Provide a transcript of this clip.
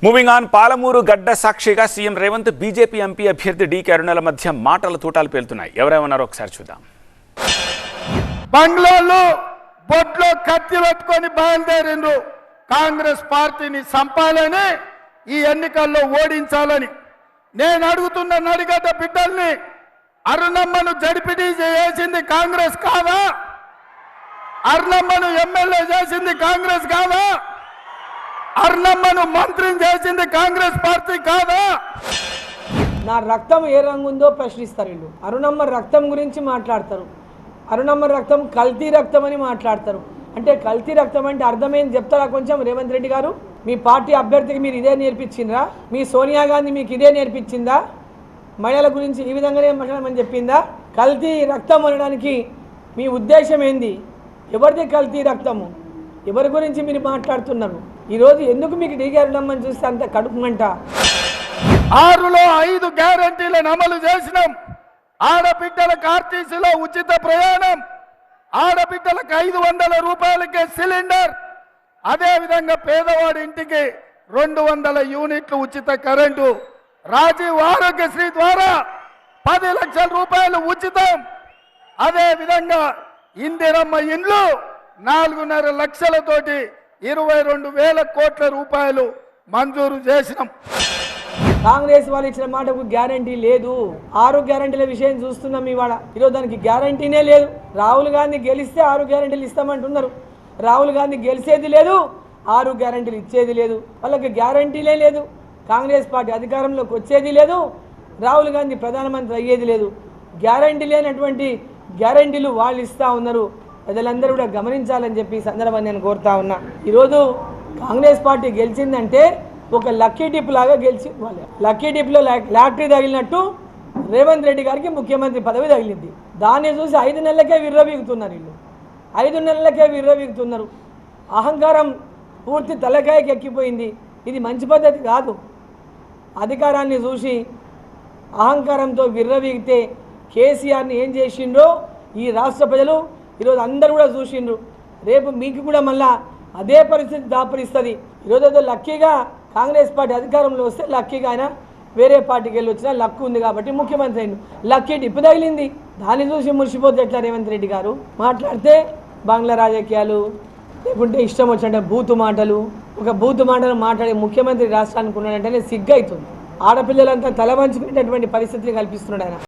Moving on, Palamuru గడ్డ సాక్షిగా CM Revanth BJP MP అభ్యర్థి డి కరుణాల మధ్య మాటల తూటాలు పేలుతున్నాయి. ఎవరేమన్నారో ఒకసారి చూద్దాం. బంగ్లాలో బొట్లో కత్తి పట్టుకొని బయలుదేరిండ్రు. కాంగ్రెస్ పార్టీని చంపాలని, ఈ ఎన్నికల్లో ఓడించాలని. నేను అడుగుతున్న నడిగడ్డ బిడ్డల్ని, అరుణమ్మను జడ్పీటీసీ చేసింది కాంగ్రెస్ కాదా? అరుణమ్మను ఎమ్మెల్యే చేసింది కాంగ్రెస్ కాదా? అరుణమ్మను మంత్రిని చేసింది కాంగ్రెస్ పార్టీ కాదా? నా రక్తం ఏ రంగు ఉందో ప్రశ్నిస్తారు వీళ్ళు. అరుణమ్మ రక్తం గురించి మాట్లాడతారు. అరుణమ్మ రక్తం కల్తీ రక్తం అని మాట్లాడతారు. అంటే కల్తీ రక్తం అంటే అర్థమేం చెప్తారా కొంచెం రేవంత్ రెడ్డి గారు? మీ పార్టీ అభ్యర్థికి మీరు ఇదే నేర్పించిందా? మీ సోనియా గాంధీ మీకు ఇదే నేర్పించిందా? మహిళల గురించి ఈ విధంగానే మాట్లాడమని చెప్పిందా? కల్తీ రక్తం అనడానికి మీ ఉద్దేశం ఏంది? ఎవరిది కల్తీ రక్తము? ఎవరి గురించి మీరు మాట్లాడుతున్నారు? ఈరోజు ఎందుకు మీకు దిగారుడమ్మని చూస్తే అంత కడుపుమంట? 6లో 5 గ్యారంటీలను అమలు చేసినాం. ఆడబిడ్డలకు ఆర్టీసీలో ఉచిత ప్రయాణం, ఆడబిడ్డలకు 500 రూపాయలకే సిలిండర్, అదేవిధంగా పేదవాడి ఇంటికి 200 యూనిట్లు ఉచిత కరెంటు, రాజీవ్ ఆరోగ్యశ్రీ ద్వారా 10 లక్షల రూపాయలు ఉచితం, అదేవిధంగా ఇందిరమ్మ ఇండ్లు 4.5 లక్షలతోటి 22,000 కోట్ల రూపాయలు మంజూరు చేసినాం. కాంగ్రెస్ వాళ్ళు ఇచ్చిన మాటకు గ్యారంటీ లేదు. 6 గ్యారంటీల విషయం చూస్తున్నాం ఇవాళ. ఈరోజు దానికి గ్యారంటీనే లేదు. రాహుల్ గాంధీ గెలిస్తే 6 గ్యారంటీలు ఇస్తామంటున్నారు. రాహుల్ గాంధీ గెలిచేది లేదు, 6 గ్యారంటీలు ఇచ్చేది లేదు. వాళ్ళకి గ్యారంటీలే లేదు. కాంగ్రెస్ పార్టీ అధికారంలోకి వచ్చేది లేదు, రాహుల్ గాంధీ ప్రధానమంత్రి అయ్యేది లేదు. గ్యారంటీ లేనటువంటి గ్యారంటీలు వాళ్ళు ఇస్తూ ఉన్నారు. ప్రజలందరూ కూడా గమనించాలని చెప్పి ఈ సందర్భాన్ని నేను కోరుతా ఉన్నా. ఈరోజు కాంగ్రెస్ పార్టీ గెలిచిందంటే ఒక లక్కీ డిప్ లాగా గెలిచి, లక్కీ డిప్లో లాటరీ తగిలినట్టు రేవంత్ రెడ్డి గారికి ముఖ్యమంత్రి పదవి తగిలింది. దాన్ని చూసి 5 నెలలకే విర్రవీగుతున్నారు వీళ్ళు. 5 నెలలకే విర్రవీగుతున్నారు. అహంకారం పూర్తి తలకాయకి ఎక్కిపోయింది. ఇది మంచి పద్ధతి కాదు. అధికారాన్ని చూసి అహంకారంతో విర్రవీగితే కేసీఆర్ని ఏం చేసిండ్రో ఈ రాష్ట్ర ప్రజలు ఈరోజు అందరూ కూడా చూసిండ్రు. రేపు మీకు కూడా మళ్ళా అదే పరిస్థితి దాపరిస్తుంది. ఈరోజు ఏదో లక్కీగా కాంగ్రెస్ పార్టీ అధికారంలో వస్తే లక్కీగా ఆయన వేరే పార్టీకి వెళ్ళి వచ్చినా లక్కు ఉంది కాబట్టి ముఖ్యమంత్రి అయింది. లక్కీ డిప్పు తగిలింది. దాన్ని చూసి మురిసిపోతే ఎట్లా రేవంత్ రెడ్డి గారు? మాట్లాడితే బంగ్లా రాజకీయాలు, లేకుంటే ఇష్టం వచ్చినట్టు బూతు మాటలు. ఒక బూతు మాటలు మాట్లాడే ముఖ్యమంత్రి రాష్ట్రానికి ఉన్నాడంటేనే సిగ్గు అవుతుంది. ఆడపిల్లలంతా తల వంచుకునేటటువంటి పరిస్థితిని కల్పిస్తున్నాడు ఆయన.